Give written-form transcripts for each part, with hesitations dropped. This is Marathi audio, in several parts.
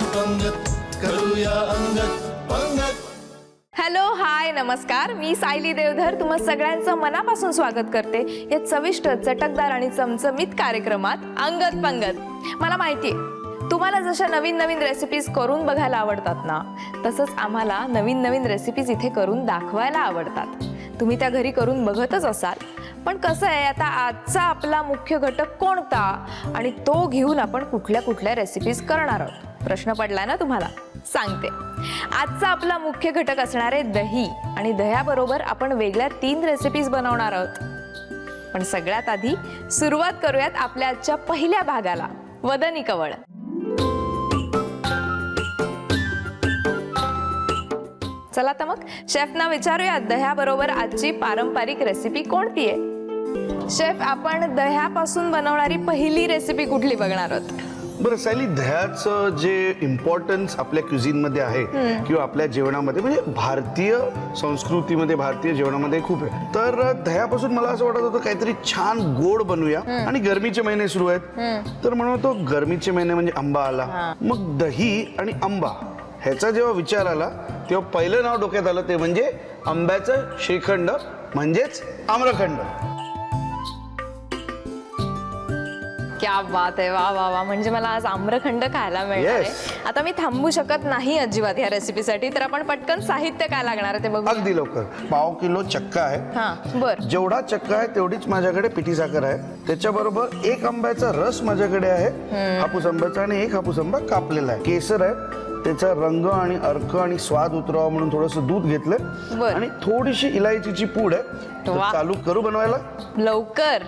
पंगत करूया अंगत पंगत. हॅलो, हाय, नमस्कार. मी सायली देवधर तुम्हा सगळ्यांचं मनापासून स्वागत करते या चविष्ट, चटकदार आणि चमचमीत कार्यक्रमात अंगत पंगत. मला माहितीये तुम्हाला जशा नवीन नवीन रेसिपीज करून बघायला आवडतात ना, तसंच आम्हाला नवीन नवीन रेसिपीज इथे करून दाखवायला आवडतात. तुम्ही त्या घरी करून बघतच असाल. पण कसं आहे, आता आजचा आपला मुख्य घटक कोणता आणि तो घेऊन आपण कुठल्या कुठल्या रेसिपीज करणार आहोत, प्रश्न पडलाय ना तुम्हाला? सांगते. आजचा आपला मुख्य घटक असणार आहे दही, आणि दह्याबरोबर आपण वेगळ्या 3 रेसिपीज बनवणार आहोत. पण सगळ्यात आधी सुरुवात करूयात आपल्या आजच्या पहिल्या भागाला, वदनी कवळ. चला तर मग शेफना विचारूया, दह्याबरोबर आजची पारंपरिक रेसिपी कोणती आहे? शेफ, आपण दह्यापासून बनवणारी पहिली रेसिपी कुठली बघणार आहोत? बरं सायली, दह्याचं जे इम्पॉर्टन्स आपल्या क्युझिनमध्ये आहे किंवा आपल्या जेवणामध्ये, म्हणजे भारतीय संस्कृतीमध्ये, भारतीय जेवणामध्ये खूप आहे. तर दह्यापासून मला असं वाटत होतं काहीतरी छान गोड बनवूया. आणि गरमीचे महिने सुरू आहेत, तर म्हणून तो गरमीचे महिने म्हणजे आंबा आला. मग दही आणि आंबा ह्याचा जेव्हा विचार आला तेव्हा पहिलं नाव डोक्यात आलं ते म्हणजे आंब्याचं श्रीखंड, म्हणजेच आम्रखंड. क्या बात आहे, वा वा वा. म्हणजे मला आज आम्रखंड खायला मिळणार आहे. आता मी थांबू शकत नाही अजिबात या रेसिपीसाठी, तर आपण पटकन साहित्य काय लागणार आहे ते बघू. अगदी लवकर. 1/2 किलो चक्का आहे. हा, बर. जेवढा चक्का आहे तेवढीच माझ्याकडे पिठी साखर आहे. त्याच्याबरोबर 1 आंब्याचा रस माझ्याकडे आहे, हापूस आंब्याचा, आणि 1 हापूस आंबा कापलेला आहे. केसर आहे, त्याचा रंग आणि अर्क आणि स्वाद उतरावा म्हणून थोडंसं दूध घेतलंय, आणि थोडीशी इलायचीची पूड आहे. तर चालू करू बनवायला लवकर.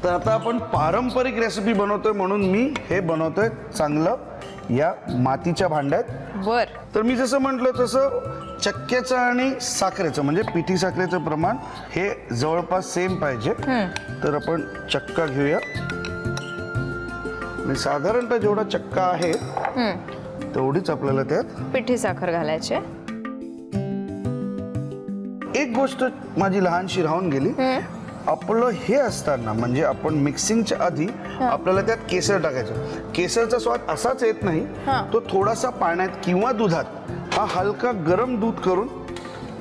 तर आता आपण पारंपरिक रेसिपी बनवतोय, म्हणून मी हे बनवतोय चांगलं या मातीच्या भांड्यात. बर. तर मी जसं म्हटलं तसं चक्क्याचं आणि साखरेचं, म्हणजे पिठी साखरेचं प्रमाण हे जवळपास सेम पाहिजे. तर आपण चक्का घेऊया, आणि साधारणतः जेवढा चक्का आहे तेवढीच आपल्याला त्यात पिठी साखर घालायची. एक गोष्ट माझी लहानशी राहून गेली. आपलं हे असताना, म्हणजे आपण मिक्सिंगच्या आधी आपल्याला त्यात केसर टाकायचं. केसरचा स्वाद असाच येत नाही, तो थोडासा पाण्यात किंवा दुधात, हा हलका गरम दूध करून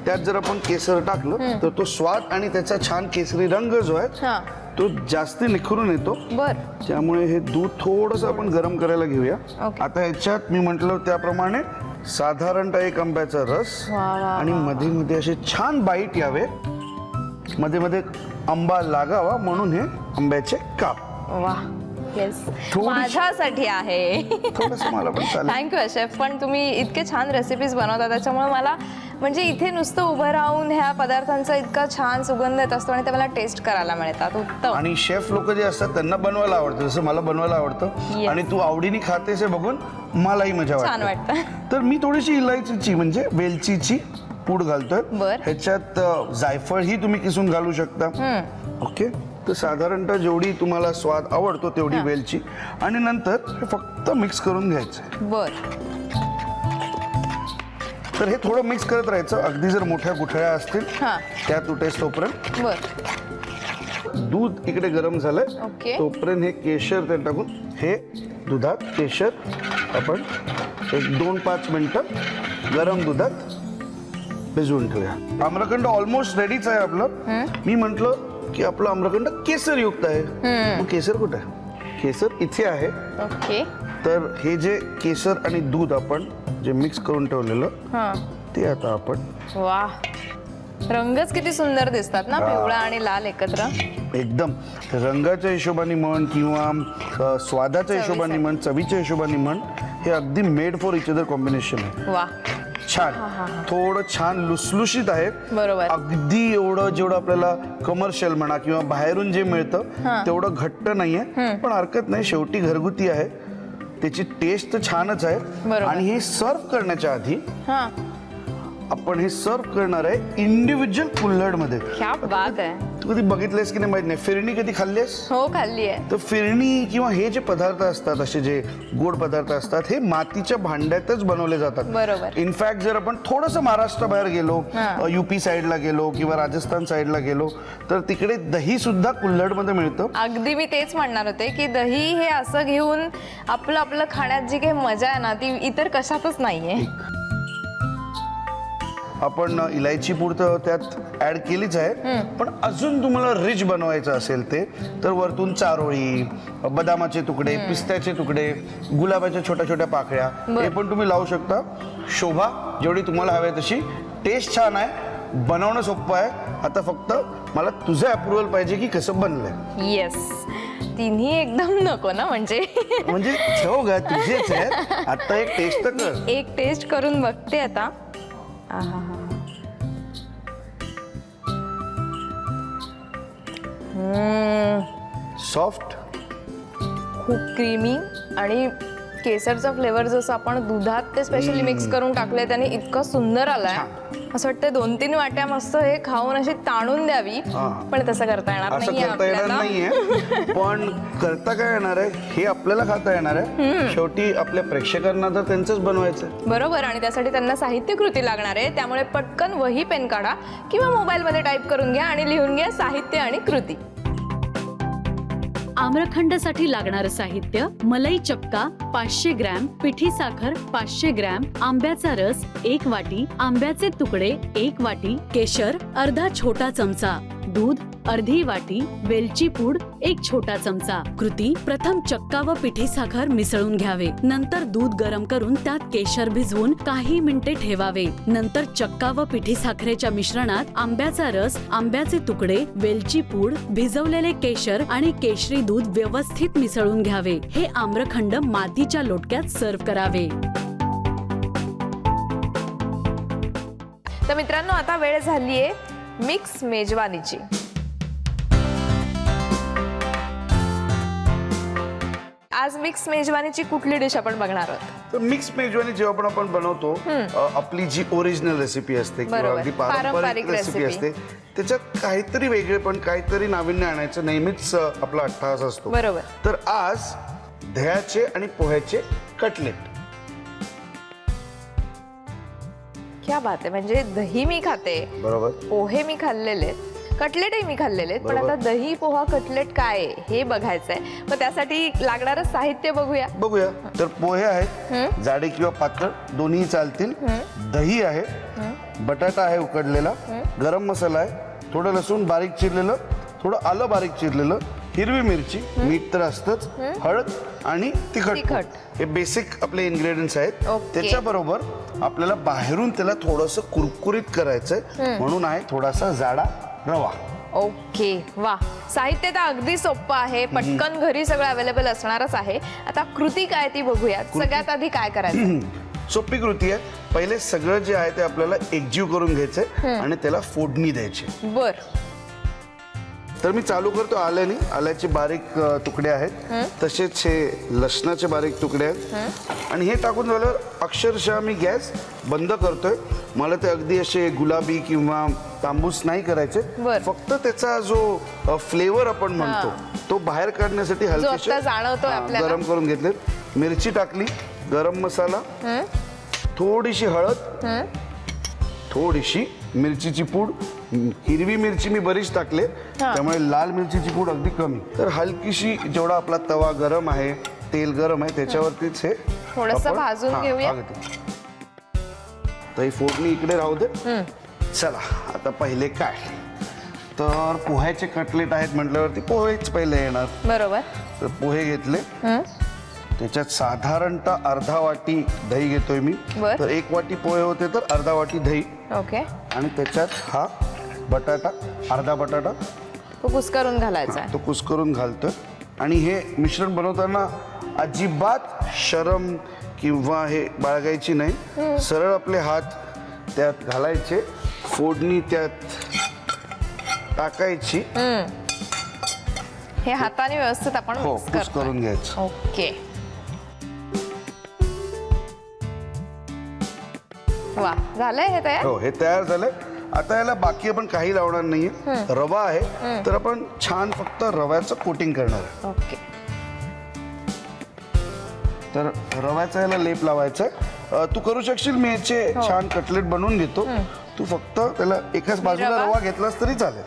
त्यात जर आपण केसर टाकलं तर तो स्वाद आणि त्याचा छान केसरी रंग जो आहे तो जास्ती निखरून येतो. बर. त्यामुळे हे दूध थोडंसं आपण गरम करायला घेऊया. आता ह्याच्यात मी म्हटलं त्याप्रमाणे साधारणतः 1 आंब्याचा रस, आणि मध्ये मध्ये असे छान बाईट यावे, मध्ये मध्ये आंबा लागावा म्हणून हे आंब्याचे काप. वा, येस, माझ्यासाठी आहे. थोडंसं मला पण चालेल. Thank you chef. पण तुम्ही इतके छान रेसिपीज बनवता, त्याच्यामुळे मला म्हणजे इथे नुसतं उभं राहून ह्या पदार्थांचा इतका छान सुगंध येत असतो, आणि ते मला टेस्ट करायला मिळतात. उत्तम. आणि शेफ लोक जे असतात त्यांना बनवायला आवडतं, जसं मला बनवायला आवडतं, आणि तू आवडीने खातेस हे बघून मलाही मजा छान वाटतं. तर मी थोडीशी इलायचीची म्हणजे वेलचीची पूड घालतोय. ह्याच्यात जायफळ ही तुम्ही किसून घालू शकता. ओके. तर साधारणतः जेवढी तुम्हाला स्वाद आवडतो तेवढी वेलची, आणि नंतर हे फक्त मिक्स करून घ्यायचं. बर. तर हे थोडं मिक्स करत राहायचं. अगदी जर मोठ्या गुठळ्या असतील त्या तुटेस तोपर्यंत. बर. दूध इकडे गरम झालंय, तोपर्यंत हे केशर ते टाकून हे दुधात केशर आपण 1-2-5 मिनिटं गरम दुधात भिजवून ठेवूया. आम्रखंड ऑलमोस्ट रेडीच आहे आपलं. मी म्हंटल की आपलं आम्रखंड केसरयुक्त आहे. मग केसर कुठे आहे? केसर इथे आहे. ओके. तर हे जे केसर आणि दूध आपण जे मिक्स करून ठेवलेलं ते आता आपण. वा, रंगच किती सुंदर दिसतात ना, पिवळा आणि लाल एकत्र. एकदम रंगाच्या हिशोबाने म्हण किंवा स्वादाच्या हिशोबाने म्हण, चवीच्या हिशोबाने म्हण, हे अगदी made for each other combination आहे. वा, छान. थोडं छान लुसलुशीत आहे. बरोबर. अगदी एवढं जेवढं आपल्याला कमर्शियल म्हणा किंवा बाहेरून जे मिळतं तेवढं घट्ट नाहीये, पण हरकत नाही, शेवटी घरगुती आहे. त्याची टेस्ट तर छानच आहे. आणि हे सर्व करण्याच्या आधी आपण हे सर्व करणार आहे इंडिव्हिज्युअल कुल्हड मध्ये. क्या बात आहे. तू कधी बघितलेस की नाही माहित नाही. फिरणी कधी खाल्लीस? हो, खाल्ली आहे. तर फिरणी किंवा हे जे पदार्थ असतात, असे जे गोड पदार्थ असतात, हे मातीच्या भांड्यातच बनवले जातात. बरोबर. इनफॅक्ट जर आपण थोडंसं महाराष्ट्राबाहेर गेलो, हा. युपी साईडला गेलो किंवा राजस्थान साईडला गेलो, तर तिकडे दही सुद्धा कुल्हडमध्ये मिळतं. अगदी मी तेच म्हणणार होते की दही हे असं घेऊन आपलं आपलं खाण्यात जी काही मजा आहे ना, ती इतर कशातच नाहीये. आपण इलायची पूड तर त्यात ऍड केलीच आहे, पण अजून तुम्हाला रिच बनवायचं असेल ते तर वरतून चारोळी, बदामाचे तुकडे, पिस्त्याचे तुकडे, गुलाबाच्या छोट्या छोट्या पाकळ्या हे पण तुम्ही लावू शकता. शोभा जेवढी तुम्हाला हवी आहे तशी. टेस्ट छान आहे, बनवणं सोपं आहे. आता फक्त मला तुझं अप्रुव्हल पाहिजे की कसं बनलंय. येस, तिन्ही एकदम नको ना, म्हणजे ठेव ग, तुझेच आहे. आता एक टेस्ट तर कर. एक टेस्ट करून बघते आता. आहा. सॉफ्ट, खूप क्रीमी आणि केसरचा फ्लेवर जसं आपण दुधात ते स्पेशली मिक्स करून टाकलंय त्याने इतकं सुंदर आलाय. असं वाटतं 2-3 वाट्या मस्त हे खाऊन अशी ताणून द्यावी, पण तसं करता येणार असं नाहीये करता येणार आपल्याला. नाहीये. पण करता काय येणार आहे, हे आपल्याला खाता येणार आहे. शेवटी आपल्या प्रेक्षकांना तर त्यांचंच बनवायचं. बरोबर. आणि त्यासाठी त्यांना साहित्य कृती लागणार आहे. त्यामुळे पटकन वही पेन काढा किंवा मोबाईलमध्ये टाईप करून घ्या आणि लिहून घ्या साहित्य आणि कृती. आम्रखंडसाठी लागणारं साहित्य: मलाई चक्का 500 ग्रॅम, पिठी साखर 500 ग्रॅम, आंब्याचा रस 1 वाटी, आंब्याचे तुकडे 1 वाटी, केशर अर्धा छोटा चमचा, दूध अर्धी वाटी, वेलची पूड 1 छोटा चमचा. कृती: प्रथम चक्का व पिठी साखर मिसळून घ्यावे. नंतर दूध गरम करून त्यात केशर भिजवून काही मिनिटे ठेवावे. नंतर चक्का व पिठी साखरेच्या मिश्रणात आंब्याचा रस, आंब्याचे तुकडे, वेलची पूड, भिजवलेले केशर आणि केशरी दूध व्यवस्थित मिसळून घ्यावे. हे आम्रखंड मातीच्या लोटक्यात सर्व्ह करावे. तर मित्रांनो, आता वेळ झालीये मिक्स मेजवानीची. आज मिक्स मेजवानीची कुठली डिश आपण बघणार आहोत? तर मिक्स मेजवानी जेव्हा आपण बनवतो, आपली जी ओरिजिनल रेसिपी असते किंवा बरोबर. अगदी पारंपरिक रेसिपी असते, त्याच्यात काहीतरी वेगळे पण काहीतरी नाविन्य आणायचं नेहमीच आपला अट्टहास असतो. बरोबर. तर आज दह्याचे आणि पोह्याचे कटलेट. क्या बात आहे. म्हणजे दही मी खाते, बरोबर, पोहे मी खाल्लेले, कटलेटही मी खाल्लेले, पण आता दही पोहा कटलेट काय आहे हे बघायचंय. मग त्यासाठी लागणारं साहित्य बघूया. तर पोहे आहेत, जाडे किंवा पातळ दोन्ही चालतील. दही आहे, बटाटा आहे उकडलेला, गरम मसाला आहे, थोडं लसूण बारीक चिरलेलं, थोडं आलं बारीक चिरलेलं, हिरवी मिरची, मीठ तर असतंच, हळद आणि तिखट. हे बेसिक आपले इन्ग्रेडियंट्स आहेत. त्याच्याबरोबर आपल्याला बाहेरून त्याला थोडंसं कुरकुरीत करायचंय, म्हणून आहे थोडासा जाडा रवा. ओके, वा. साहित्य तर अगदी सोपं आहे, पटकन घरी सगळं अवेलेबल असणारच आहे. आता कृती काय ती बघूया. सगळ्यात आधी काय करायचं? सोपी कृती आहे. पहिले सगळं जे आहे ते आपल्याला एकजीव करून घ्यायचंय आणि त्याला फोडणी द्यायची. बर. तर मी चालू करतो आल्याने. आल्याचे बारीक तुकडे आहेत, तसेच हे लसणाचे बारीक तुकडे आहेत. आणि हे टाकून झाल्यावर अक्षरशः मी गॅस बंद करतोय. मला ते अगदी असे गुलाबी किंवा तांबूस नाही करायचे. फक्त त्याचा जो फ्लेवर आपण म्हणतो तो बाहेर काढण्यासाठी हलकेसे गरम करून घेतले. मिरची टाकली, गरम मसाला, थोडीशी हळद, थोडीशी मिरचीची पूड. हिरवी मिरची मी बरीच टाकले, त्यामुळे लाल मिरचीची पूड अगदी कमी. तर हलकीशी, जेवढा आपला तवा गरम आहे, तेल गरम आहे, त्याच्यावरतीच हे थोडंसं भाजून घेऊया. तर ही फोडणी इकडे राहू दे. चला आता पहिले काय, तर पोह्याचे कटलेट आहेत म्हटल्यावरती पोहेच पहिले येणार. बरोबर. तर पोहे घेतले, त्याच्यात साधारणतः अर्धा वाटी दही घेतोय मी. तर 1 वाटी पोहे होते तर अर्धा वाटी दही. ओके. आणि त्याच्यात हा बटाटा, अर्धा बटाटा तो कुस्करून घालायचा. तो कुस्करून घालतोय. आणि हे मिश्रण बनवताना अजिबात शरम किंवा हे बाळगायची नाही. सरळ आपले हात त्यात घालायचे, फोडणी त्यात टाकायची. हे हाताने व्यवस्थित आपण मिक्स करून घ्यायचं. ओके. वा, झालंय हे तयार. हो, हे तयार झालंय. आता याला बाकी आपण काही लावणार नाहीये. रवा आहे तर आपण छान फक्त रव्याचं कोटिंग करणार आहे. ओके. तर रव्याचा याला लेप लावायचा आहे. तू करू शकशील, मी याचे छान कटलेट बनवून घेतो. तू फक्त त्याला एकाच बाजूला रवा घेतलास तरी चालेल.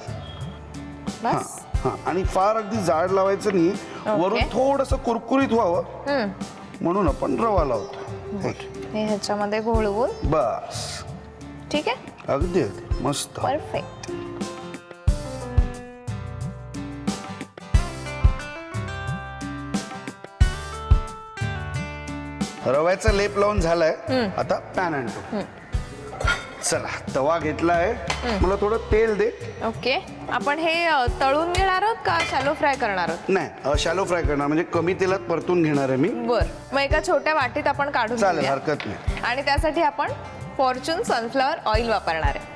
बस. हा, आणि फार अगदी जाड लावायचं नाही. वरून थोडस कुरकुरीत व्हावं म्हणून आपण रवा लावतो. हे ह्याच्यामध्ये घोळवून. बस, ठीक आहे, अगदी अगदी मस्त. परफेक्ट. रव्याचा लेप लावून झालाय. आता पॅन आणतो. चला, तवा घेतला आहे. मला थोडं तेल दे. ओके. आपण हे तळून घेणार आहोत का शॅलो फ्राय करणार आहोत? नाही, शॅलो फ्राय करणार, म्हणजे कमी तेलात परतून घेणार आहे मी. बर, मग एका छोट्या वाटीत आपण काढून चालेल, घेऊया. हरकत नाही. आणि त्यासाठी आपण फॉर्च्यून सनफ्लॉवर ऑइल वापरणार आहे.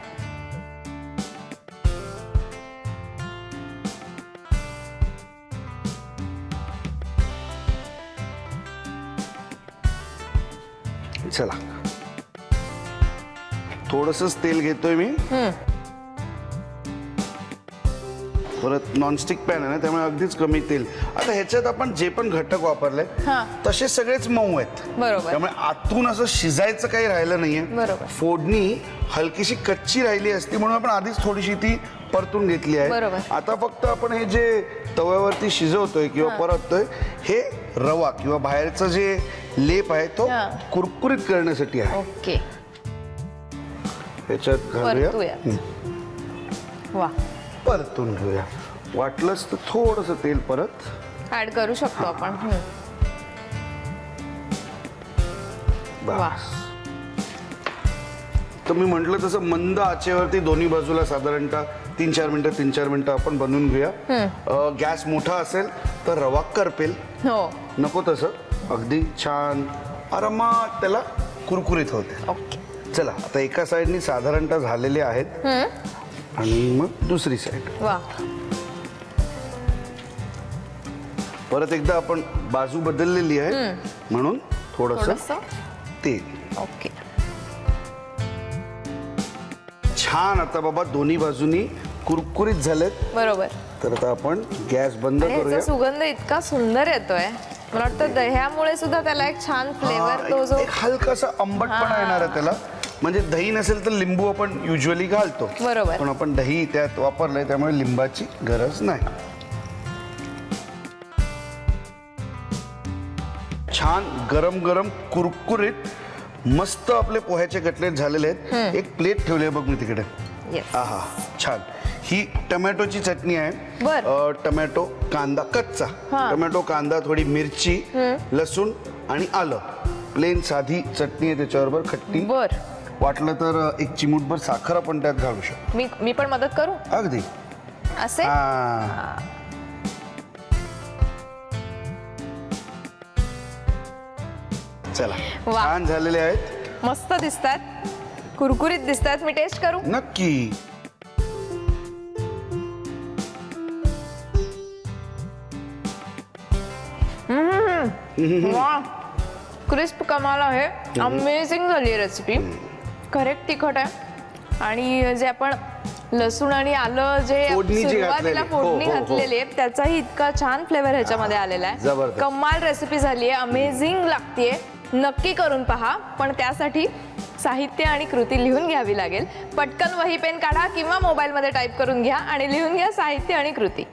चला, थोडंसंच तेल घेतोय मी. परत नॉनस्टिक पॅन आहे ना, त्यामुळे अगदीच कमी तेल. आता ह्याच्यात आपण जे पण घटक वापरले तसे सगळेच मऊ आहेत. बरोबर. त्यामुळे आतून असं शिजायचं काही राहिलं नाहीये. बरोबर. फोडणी हलकीशी कच्ची राहिली असती म्हणून आपण आधीच थोडीशी ती परतून घेतली आहे. बरोबर. आता फक्त आपण हे जे तव्यावरती शिजवतोय किंवा परततोय, हे रवा किंवा बाहेरचं जे लेप आहे तो कुरकुरीत करण्यासाठी आहे. ओके. ह्याच्यात घालूया. परतूया. वा, परतून घेऊया. वाटलंच तर थोडंसं तेल परत ऍड करू शकतो आपण. वा. बस. तर मी म्हटलं तसं मंद आचेवरती दोन्ही बाजूला साधारणतः 3-4 मिनिटं आपण बनवून घेऊया. गॅस मोठा असेल तर रवा करपेल. हो. नको तसं अगदी छान आरामात त्याला कुरकुरीत होते. ओके. चला, आता एका साईडनी साधारणतः झालेले आहेत आणि मग दुसरी साईड. वा. परत एकदा आपण बाजू बदललेली आहे म्हणून थोडंसं तेल. ओके. छान. आता बाबा दोन्ही बाजूनी कुरकुरीत झालेत. बरोबर. तर आता आपण गॅस बंद आणि करूया. ह्याचा सुगंध इतका सुंदर येतोय. मला वाटतं दह्यामुळे सुद्धा त्याला एक छान फ्लेवर, तो जो एक हलकासा आंबटपणा येणार आहे त्याला. म्हणजे दही नसेल तर लिंबू आपण युजली घालतो. बरोबर. पण आपण दही त्यात वापरलंय त्यामुळे लिंबाची गरज नाही. छान गरम गरम कुरकुरीत मस्त आपले पोह्याचे कटलेट झालेले आहेत. एक प्लेट ठेवली आहे बघ मी तिकडे. Yes. आहा, छान. ही टमॅटोची चटणी आहे. बर. टमॅटो, कांदा कच्चा, टमॅटो, कांदा, थोडी मिरची, लसूण आणि आलं. प्लेन साधी चटणी आहे, त्याच्याबरोबर खट्टी. बर. वाटलं तर एक चिमूटभर साखर आपण त्यात घालू शकतो. मी पण मदत करू अगदी. असे. हा. चला, वा. छान झालेले आहेत. मस्त दिसतात, कुरकुरीत दिसतात. मी टेस्ट करू? नक्की. वा, क्रिस्प कमाल आहे. अमेझिंग झाली रेसिपी. करेक्ट तिखट आहे आणि जे आपण लसूण आणि आलं जे फोडणी जी सुरुवातीला घातलेली. फोडणी हो, हो, हो. घातलेली आहे त्याचाही इतका छान फ्लेवर ह्याच्यामध्ये आलेला आहे. जबरदस्त. कमाल रेसिपी झाली आहे. अमेझिंग लागतीये. नक्की करून पहा. पण त्यासाठी साहित्य आणि कृती लिहून घ्यावी लागेल. पटकन वही पेन काढा किंवा मोबाईलमध्ये टाईप करून घ्या आणि लिहून घ्या साहित्य आणि कृती.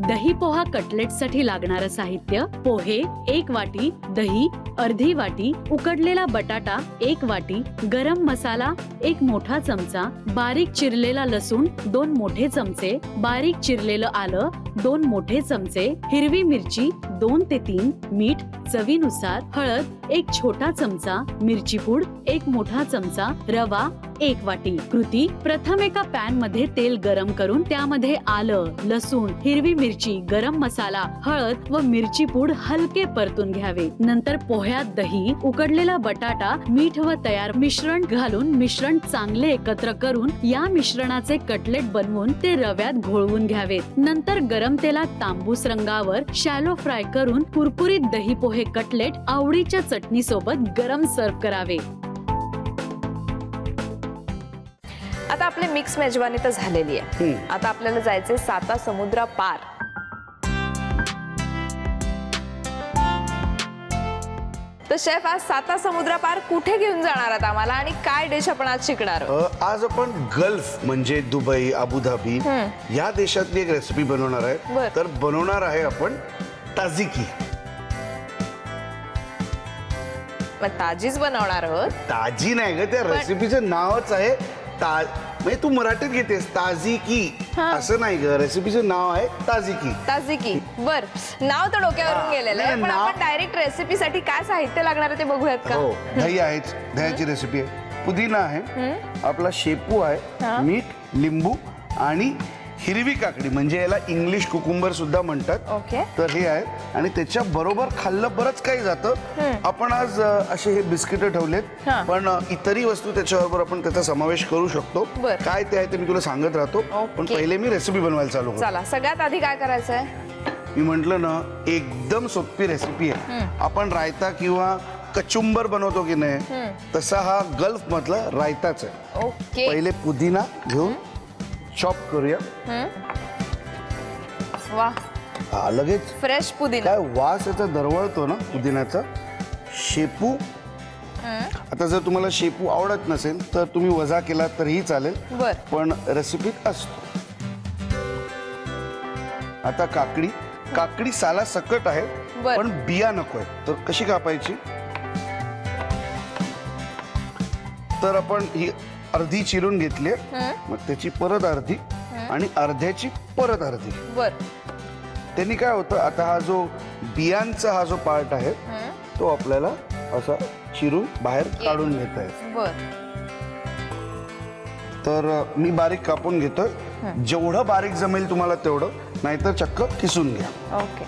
दही पोहा कटलेटसाठी लागणारं साहित्य: पोहे 1 वाटी, दही अर्धी वाटी, उकडलेला बटाटा 1 वाटी, गरम मसाला 1 मोठा चमचा, बारीक चिरलेला लसूण 2 मोठे चमचे, बारीक चिरलेलं आलं 2 मोठे चमचे, हिरवी मिरची 2 ते 3, मीठ चवीनुसार, हळद 1 छोटा चमचा, मिरची पूड 1 मोठा चमचा, रवा 1 वाटी. कृती: प्रथम एका पॅन मध्ये तेल गरम करून त्यामध्ये आलं, लसूण, हिरवी मिरची, गरम मसाला, हळद व मिरची पूड हलके परतून घ्यावे. नंतर पोह्यात दही, उकडलेला बटाटा, मीठ व तयार मिश्रण घालून मिश्रण चांगले एकत्र करून या मिश्रणाचे कटलेट बनवून ते रव्यात घोळवून घ्यावेत. नंतर गरम तेलात तांबूस रंगावर शॅलो फ्राय करून कुरकुरीत दही पोहे कटलेट आवडीच्या चटणी सोबत गरम सर्व्ह करावे. आता आपली मिक्स मेजवानी तर झालेली आहे. आता आपल्याला जायचंय 7 समुद्रा पार. तर शेफ, आज 7 समुद्रा पार कुठे घेऊन जाणार आहात आम्हाला आणि काय डिश आपण आज शिकणार आहोत? आज आपण गल्फ म्हणजे दुबई, अबुधाबी या देशातली एक रेसिपी बनवणार आहे. बर. तर बनवणार आहे आपण ताजिकी. मग ताजीच बनवणार आहोत. ताजी नाही ग, त्या रेसिपीचं नावच आहे म्हणजे तू मराठीत घेतेस ताजिकी असं नाही ग, रेसिपीचं नाव आहे ताजिकी. ताजिकी. बर, नाव तर डोक्यावरून गेलेलं आहे, नाही, पण नाव- आपण डायरेक्ट रेसिपीसाठी काय साहित्य लागणार आहे ते बघूयात का? हो, दही आहेच, दह्याची रेसिपी आहे. पुदिना आहे, आपला शेपू आहे, मीठ, लिंबू आणि हिरवी काकडी म्हणजे याला इंग्लिश कुकुंबर सुद्धा म्हणतात. ओके. तर हे आहे आणि त्याच्या बरोबर खाल्लं बरंच काही जातं. आपण आज असे हे बिस्किट ठेवलेत, हा. पण इतरही वस्तू त्याच्याबरोबर आपण त्याचा समावेश करू शकतो. बर. काय ते आहे ते मी तुला सांगत राहतो. ओके. पण पहिले मी रेसिपी बनवायला चालू करतो. चला, सगळ्यात आधी काय करायचं आहे? मी म्हंटल ना, एकदम सोपी रेसिपी आहे. आपण रायता किंवा कचुंबर बनवतो की नाही, तसा हा गल्फ मधला रायताच आहे. ओके. पहिले पुदिना घेऊन चॉप करूया. वा, हा, लगेच फ्रेश पुदिना. काय वास याचा दरवळतो ना पुदिन्याचा. शेपू, आता जर तुम्हाला शेपू आवडत नसेल तर तुम्ही वजा केला तरीही चालेल, बर. पण रेसिपीत असतो. आता काकडी. काकडी साला सकट आहे, बर. पण बिया नकोय. तर कशी कापायची? तर आपण ही अर्धी चिरून घेतली, मग त्याची परत अर्धी आणि अर्ध्याची परत अर्धी. बर. त्यांनी काय होतं, आता हा जो बियांचा हा जो पार्ट आहे तो आपल्याला असा चिरून बाहेर काढून घेता येईल. बर. तर मी बारीक कापून घेतोय. जेवढं बारीक जमेल तुम्हाला तेवढं, नाहीतर चक्क किसून घ्या. ओके.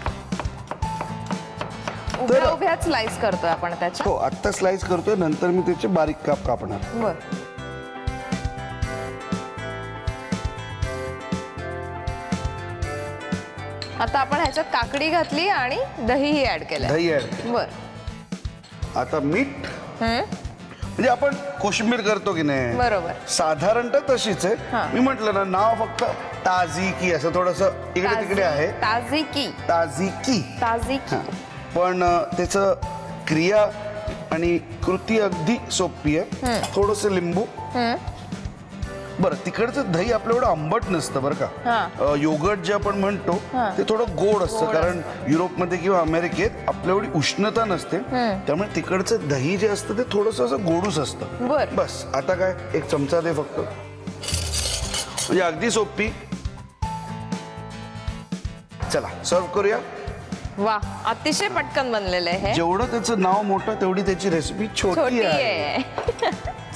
उभ्या उभ्या स्लाइस करतोय आपण त्याच्या. हो, आत्ता स्लाइस करतोय, नंतर मी त्याचे बारीक काप कापणार. बर. आता आपण ह्याच्यात काकडी घातली आणि दहीही ऍड केलं. दही ऍड. बर. आता मीठ, म्हणजे आपण कोशिंबीर करतो की नाही, बरोबर. साधारणतः तशीच हा. आहे. मी म्हटलं ना, नाव फक्त ताजिकी असं थोडस इकडे तिकडे आहे. ताजिकी. ताजिकी. ताजिकी. पण त्याचं क्रिया आणि कृती अगदी सोपी आहे. थोडस लिंबू. बरं, तिकडचं दही आपलं एवढं आंबट नसतं बरं का. योगर्ट जे आपण म्हणतो ते थोडं गोड असतं, कारण युरोपमध्ये किंवा अमेरिकेत आपल्या एवढी उष्णता नसते, त्यामुळे तिकडचं दही जे असतं ते थोडस असं गोडूस असतं. बर. बस, आता काय, एक चमचा दे फक्त, म्हणजे अगदी सोपी. चला सर्व करूया. वा, अतिशय पटकन बनलेलं आहे हे. जेवढं त्याचं नाव मोठं तेवढी त्याची रेसिपी छोटी छोटी आहे. आहे.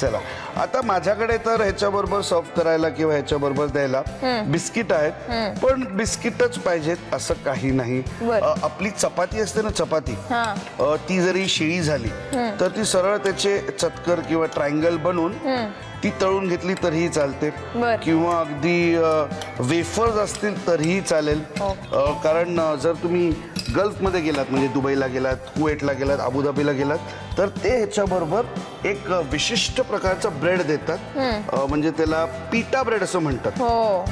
चला, आता माझ्याकडे तर ह्याच्याबरोबर सर्व करायला किंवा ह्याच्याबरोबर द्यायला बिस्किट आहेत, पण बिस्किटच पाहिजेत असं काही नाही. बरं. आपली चपाती असते ना, चपाती, हा. ती जरी शिळी झाली तर ती सरळ त्याचे चतकर किंवा ट्रायंगल बनवून ती तळून घेतली तरीही चालते, बरं. किंवा अगदी वेफर्स असतील तरीही चालेल. कारण जर तुम्ही गल्फमध्ये गेलात, म्हणजे दुबईला गेलात, कुवेटला गेलात, अबुधाबीला गेलात, तर ते ह्याच्याबरोबर एक विशिष्ट प्रकारचा ब्रेड देतात, म्हणजे त्याला पिटा ब्रेड असं म्हणतात. हो.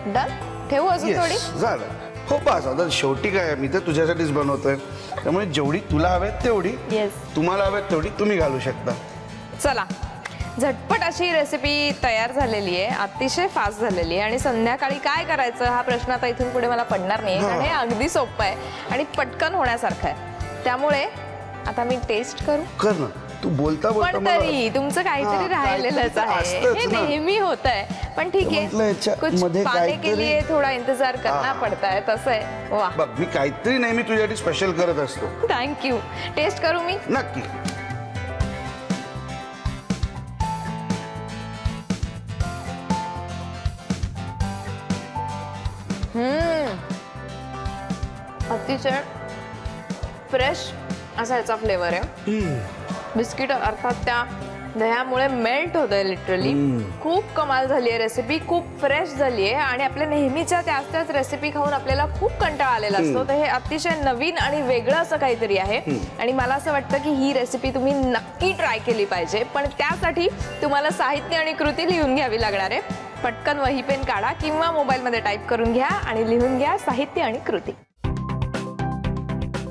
डन. ठेवू अजून थोडी? Yes, झालं. हो, बस. आता शेवटी काय, मी तर तुझ्यासाठीच बनवतोय, त्यामुळे जेवढी तुला हवेत तेवढी, येस. तुम्हाला हवेत तेवढी तुम्ही घालू शकता. चला, झटपट अशी रेसिपी तयार झालेली आहे, अतिशय फास्ट झालेली आहे. आणि संध्याकाळी काय करायचं हा प्रश्न आता इथून पुढे मला पडणार नाही, कारण हे अगदी सोपं आहे आणि पटकन होण्यासारखं आहे. त्यामुळे आता मी टेस्ट करू. कर ना, तू बोलता बोलता पण मला तरी तुमचं काहीतरी राहिलेलंच आहे, असतंच हे ना. नेहमी होत आहे. पण ठीक म्हटलं आहे, याच्यामध्ये कुछ पाने के काहीतरी- लिए थोडा इंतजार करना पडता है, तसं आहे. वा, बघ, मी काहीतरी नेहमी तुझ्यासाठी स्पेशल करत असतो. थँक्यू. टेस्ट करू मी? नक्की. अतिशय फ्रेश असा याचा फ्लेवर आहे. बिस्किट अर्थात त्या दह्यामुळे मेल्ट होतंय लिटरली. खूप कमाल झाली आहे रेसिपी, खूप फ्रेश झाली आहे आणि आपल्या नेहमीच्या त्याच रेसिपी खाऊन आपल्याला खूप कंटाळा आलेला असतो. तर हे अतिशय नवीन आणि वेगळं असं काहीतरी आहे आणि मला असं वाटतं की ही रेसिपी तुम्ही नक्की ट्राय केली पाहिजे. पण त्यासाठी तुम्हाला साहित्य आणि कृती लिहून घ्यावी लागणार आहे. पटकन वही पेन काढा किंवा मोबाईलमध्ये टाईप करून घ्या आणि लिहून घ्या साहित्य आणि कृती.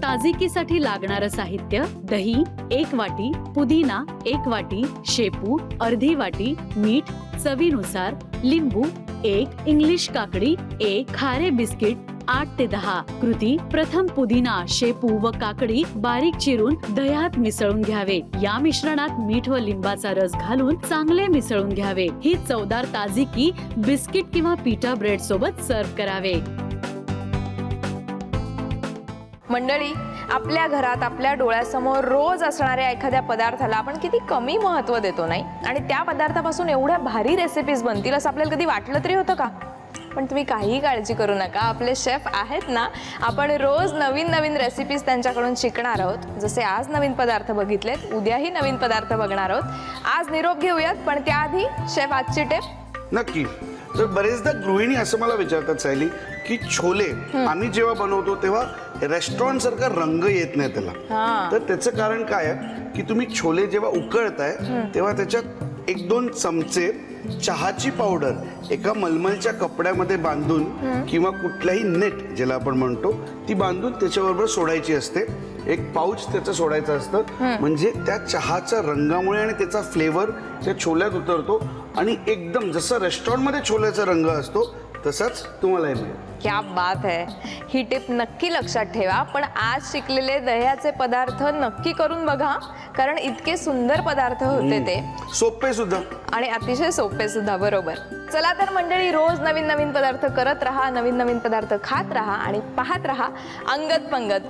ताजिकीसाठी लागणारं साहित्य: दही 1 वाटी, पुदिना 1 वाटी, शेपू अर्धी वाटी, मीठ चवीनुसार, लिंबू 1, इंग्लिश काकडी 1, खारे बिस्किट 8 ते 10. कृती: प्रथम पुदिना, शेपू व काकडी बारीक चिरून दह्यात मिसळून घ्यावे. या मिश्रणात मीठ व लिंबाचा रस घालून चांगले मिसळून घ्यावे. ही चवदार ताजिकी बिस्किट किंवा पिठा ब्रेड सोबत सर्व्ह करावे. मंडळी, आपल्या घरात आपल्या डोळ्यासमोर रोज असणाऱ्या एखाद्या पदार्थाला आपण किती कमी महत्त्व देतो नाही, आणि त्या पदार्थापासून एवढ्या भारी रेसिपीज बनतील असं आपल्याला कधी वाटलं तरी होतं का? पण तुम्ही काहीही काळजी करू नका, आपले शेफ आहेत ना. आपण रोज नवीन नवीन रेसिपीज त्यांच्याकडून शिकणार आहोत. जसे आज नवीन पदार्थ बघितलेत, उद्याही नवीन पदार्थ बघणार आहोत. आज निरोप घेऊयात, पण त्याआधी शेफ आजची टिप. नक्की. तर बरेचदा गृहिणी असं मला विचारतात सायली की छोले आम्ही जेव्हा बनवतो तेव्हा रेस्टॉरंट सारखा रंग येत नाही त्याला. तर त्याचं कारण काय आहे की तुम्ही छोले जेव्हा उकळताय तेव्हा त्याच्यात 1-2 चमचे चहाची पावडर एका मलमलच्या कपड्यामध्ये बांधून किंवा कुठल्याही नेट ज्याला आपण म्हणतो ती बांधून त्याच्याबरोबर सोडायची असते. एक पाऊच त्याचं सोडायचं असतं, म्हणजे त्या चहाच्या रंगामुळे आणि त्याचा फ्लेवर त्या छोल्यात उतरतो आणि एकदम जसं रेस्टॉरंटमध्ये छोल्याचा रंग असतो तसाच तुम्हालाही मिळेल. क्या बात है. ही टिप नक्की लक्षात ठेवा. पण आज शिकलेले दह्याचे पदार्थ नक्की करून बघा, कारण इतके सुंदर पदार्थ होते ते, सोपे सुद्धा आणि अतिशय सोपे सुद्धा. बरोबर. चला तर मंडळी, रोज नवीन नवीन पदार्थ करत राहा, नवीन नवीन पदार्थ खात राहा आणि पाहत राहा अंगद पंगत.